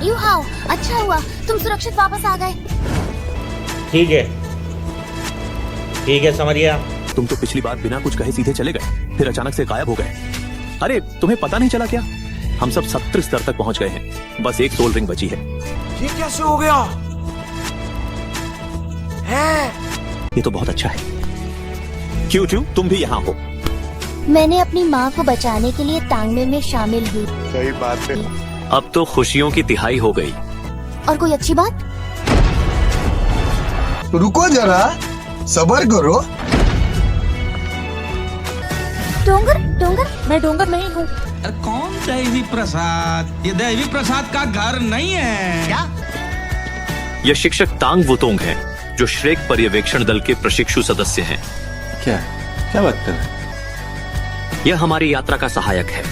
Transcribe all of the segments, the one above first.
You how, अच्छा हुआ तुम सुरक्षित वापस आ गए। ठीक है समरिया। तुम तो पिछली बार बिना कुछ कहे सीधे चले गए, फिर अचानक से गायब हो गए। अरे तुम्हें पता नहीं चला क्या? हम सब 70 स्तर तक पहुंच गए हैं, बस एक सोल रिंग बची है। ये कैसे हो गया है? ये तो बहुत अच्छा है। क्यों तुम भी यहाँ हो? मैंने अपनी माँ को बचाने के लिए तांगमे में शामिल हुई। सही बात है। अब तो खुशियों की तिहाई हो गई। और कोई अच्छी बात? रुको जरा, सब्र करो। डोंगर डोंगर, मैं डोंगर नहीं हूँ। कौन दैवी प्रसाद? ये दैवी प्रसाद का घर नहीं है क्या? यह शिक्षक तांग वुतोंग हैं, जो श्रेक पर्यवेक्षण दल के प्रशिक्षु सदस्य हैं। क्या बात कर रहे हैं? यह हमारी यात्रा का सहायक है।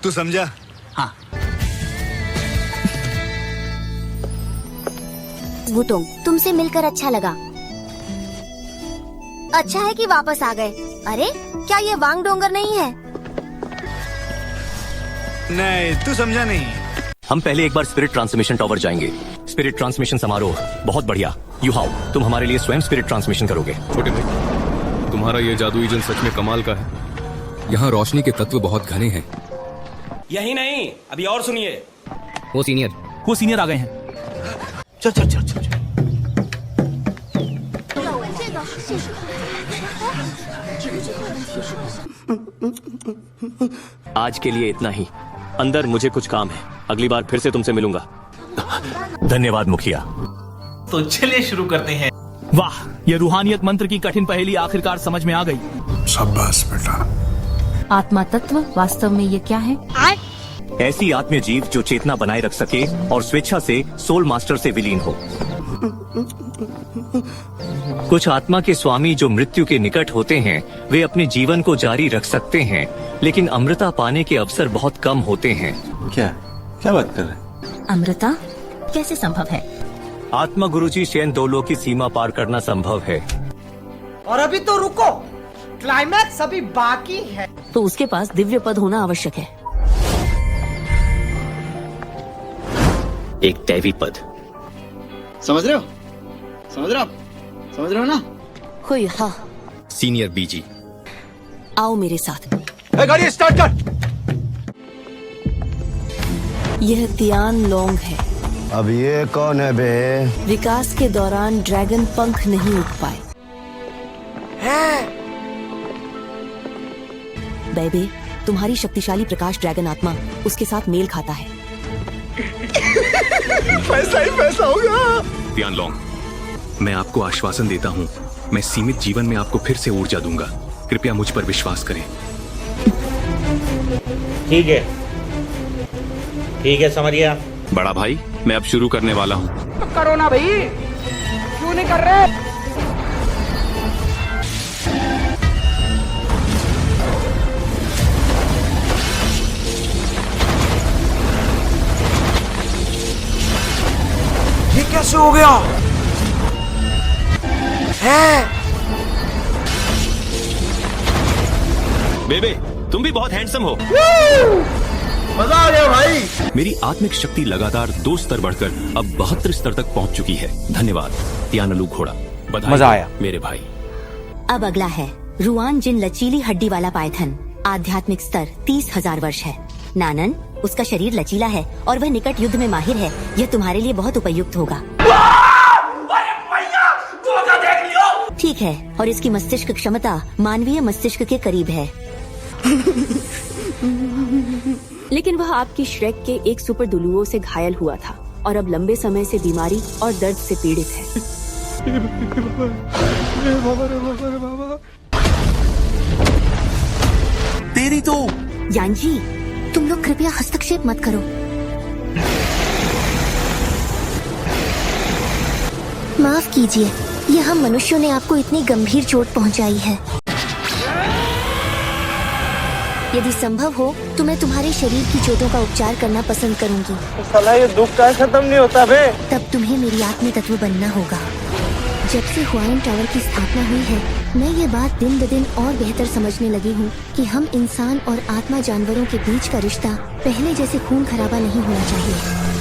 तू समझा? हाँ। वुतोंग, तुमसे मिलकर अच्छा लगा। अच्छा है कि वापस आ गए। अरे क्या ये वांग डोंगर नहीं है? नहीं, तू समझा नहीं। हम पहले एक बार स्पिरिट ट्रांसमिशन टावर जाएंगे। स्पिरिट ट्रांसमिशन समारोह बहुत बढ़िया। यू हाउ, तुम हमारे लिए स्वयं स्पिरिट ट्रांसमिशन करोगे। छोटे भाई, तुम्हारा ये जादुई जन सच में कमाल का है। यहाँ रोशनी के तत्व बहुत घने हैं। यही नहीं, अभी और सुनिए। वो सीनियर आ गए हैं। चल। आज के लिए इतना ही। अंदर मुझे कुछ काम है, अगली बार फिर से तुमसे मिलूंगा। धन्यवाद मुखिया। तो चलिए शुरू करते हैं। वाह, ये रूहानियत मंत्र की कठिन पहेली आखिरकार समझ में आ गई। शाबाश बेटा। आत्मा तत्व वास्तव में ये क्या है? ऐसी आत्मीय जीव जो चेतना बनाए रख सके और स्वेच्छा से सोल मास्टर से विलीन हो। कुछ आत्मा के स्वामी जो मृत्यु के निकट होते हैं, वे अपने जीवन को जारी रख सकते हैं, लेकिन अमृता पाने के अवसर बहुत कम होते हैं। क्या बात कर रहे हैं? अमृता कैसे संभव है? आत्मा गुरुजी शयन दोलों की सीमा पार करना संभव है। और अभी तो रुको, क्लाइमैक्स अभी बाकी है। तो उसके पास दिव्य पद होना आवश्यक है। एक दैवी पद। समझ रहे हो ना? हुई हाँ। सीनियर बीजी, आओ मेरे साथ। गाड़ी स्टार्ट कर। यह तियान लोंग है। अब ये कौन है बे? विकास के दौरान ड्रैगन पंख नहीं उठ पाए। बेबे, तुम्हारी शक्तिशाली प्रकाश ड्रैगन आत्मा उसके साथ मेल खाता है। पैसा ही पैसा होगा। तियान लोंग, मैं आपको आश्वासन देता हूँ, मैं सीमित जीवन में आपको फिर से ऊर्जा दूंगा। कृपया मुझ पर विश्वास करें। ठीक है समरिया। बड़ा भाई, मैं अब शुरू करने वाला हूँ। करो ना भाई, क्यों नहीं कर रहे? ये कैसे हो गया है? बेबे, तुम भी बहुत हैंडसम हो। मजा आ गया भाई। मेरी आत्मिक शक्ति लगातार 2 स्तर बढ़कर अब 72 स्तर तक पहुंच चुकी है। धन्यवाद तियानलू घोड़ा। मजा आया मेरे भाई। अब अगला है रुआन जिन लचीली हड्डी वाला पायथन। आध्यात्मिक स्तर 30,000 वर्ष है। नानन, उसका शरीर लचीला है और वह निकट युद्ध में माहिर है। यह तुम्हारे लिए बहुत उपयुक्त होगा। ठीक है, और इसकी मस्तिष्क क्षमता मानवीय मस्तिष्क के करीब है। लेकिन वह आपकी श्रेक के एक सुपर दुलुओं से घायल हुआ था और अब लंबे समय से बीमारी और दर्द से पीड़ित है। तेरी तो यांजी, तुम लोग कृपया हस्तक्षेप मत करो। माफ कीजिए, यह हम मनुष्यों ने आपको इतनी गंभीर चोट पहुंचाई है। यदि संभव हो तो मैं तुम्हारे शरीर की चोटों का उपचार करना पसंद करूंगी। साला ये दुख का खत्म नहीं होता बे। तब तुम्हें मेरी आत्मी तत्व बनना होगा। जब से हुआइन टावर की स्थापना हुई है, मैं ये बात दिन ब दिन और बेहतर समझने लगी हूँ कि हम इंसान और आत्मा जानवरों के बीच का रिश्ता पहले जैसे खून खराबा नहीं होना चाहिए।